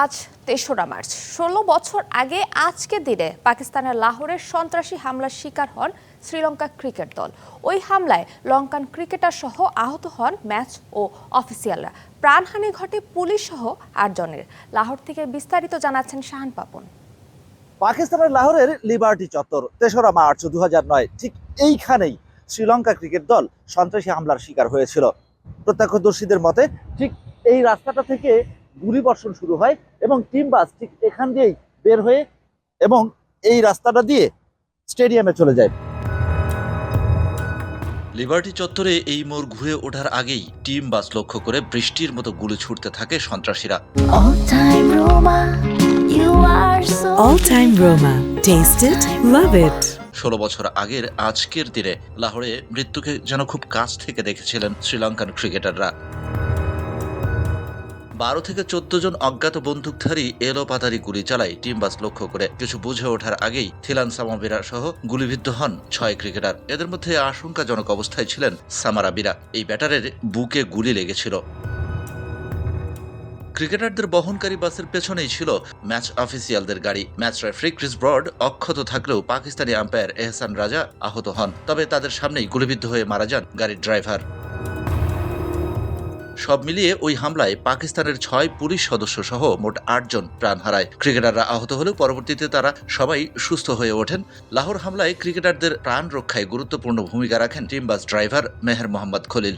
আজ ৩রা মার্চ ১৬ বছর আগে আজকের দিনে পাকিস্তানের লাহোরের সন্ত্রাসী হামলার শিকার হন শ্রীলঙ্কা ক্রিকেট দল। ওই হামলায় লঙ্কান ক্রিকেটার সহ আহত হন ম্যাচ ও অফিসিয়ালরা। প্রাণহানি ঘটে পুলিশ সহ ৮ জনের। লাহোর থেকে বিস্তারিত জানাচ্ছেন শাহান পাপন। পাকিস্তানের লাহোরের লিবার্টি চত্বর ৩রা মার্চ ২০০৯ ঠিক এইখানেই শ্রীলঙ্কা ক্রিকেট দল সন্ত্রাসী হামলার শিকার হয়েছিল। প্রত্যক্ষদর্শীদের মতে ঠিক এই রাস্তাটা থেকে গুলিবর্ষণ শুরু হয় এবং টিম বাস ঠিক এখান দিয়েই বের হয়ে এবং এই রাস্তাটা দিয়ে স্টেডিয়ামে চলে যায়। লিবার্টি চত্বরে এই মোড় ঘুরে ওঠার আগেই টিম বাস লক্ষ্য করে বৃষ্টির মতো গুলি ছুটতে থাকে সন্ত্রাসীরা। All time Roma. Taste it, love it. ১৬ বছর আগের আজকের দিনে লাহোরে মৃত্যুকে যেন খুব কাছ থেকে দেখেছিলেন শ্রীলঙ্কান ক্রিকেটাররা। ১২ থেকে ১৪ জন অজ্ঞাত বন্দুকধারী এলোপাতাড়ি গুলি চালায় টিম বাস লক্ষ্য করে। কিছু বুঝে ওঠার আগেই থিলান সামাবিরা সহ গুলিবিদ্ধ হন ৬ ক্রিকেটার। এদের মধ্যে আশঙ্কাজনক অবস্থায় ছিলেন সামারাবিরা। এই ব্যাটারের বুকে গুলি লেগেছিল। ক্রিকেটারদের বহনকারী বাসের পেছনেই ছিল ম্যাচ অফিসিয়ালদের গাড়ি। ম্যাচ রেফারি ক্রিস ব্রড অক্ষত থাকলেও পাকিস্তানি আম্পায়ার এহসান রাজা আহত হন। তবে তাদের সামনেই গুলিবিদ্ধ হয়ে মারা যান গাড়ির ড্রাইভার। সব মিলিয়ে ওই হামলায় পাকিস্তানের ৬ পুলিশ সদস্য সহ মোট ৮ জন প্রাণ হারায়। ক্রিকেটাররা আহত হলেও পরবর্তীতে তারা সবাই সুস্থ হয়ে ওঠেন। লাহোর হামলায় ক্রিকেটারদের প্রাণ রক্ষায় গুরুত্বপূর্ণ ভূমিকা রাখেন team bus driver Meher Mohammad Khalil.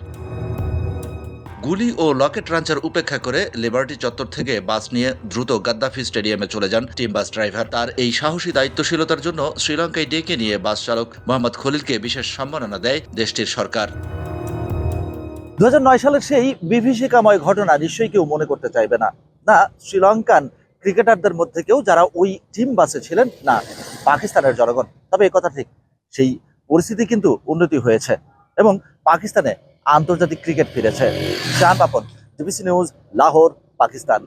গুলি ও লকেট রাঞ্চার উপেক্ষা করে লিবার্টি চত্বর থেকে বাস নিয়ে দ্রুত গাদ্দাফি স্টেডিয়ামে চলে যান টিম বাস ড্রাইভার। তার এই সাহসী দায়িত্বশীলতার জন্য শ্রীলঙ্কায় ডেকে নিয়ে বাস চালক মোহাম্মদ খলিলকে বিশেষ সম্মাননা দেয় দেশটির সরকার। ২০০৯ সালের সেই বিভীষিকাময় ঘটনা নিশ্চয়ই কেউ মনে করতে চাইবে না। না শ্রীলঙ্কান ক্রিকেটারদের মধ্যে কেউ যারা ওই টিম বাসে ছিলেন, না পাকিস্তানের জনগণ। তবে একথা ঠিক, সেই পরিস্থিতি কিন্তু উন্নতি হয়েছে এবং পাকিস্তানে আন্তর্জাতিক ক্রিকেট ফিরেছে। Shahan Papon, DBC news, Lahore, Pakistan.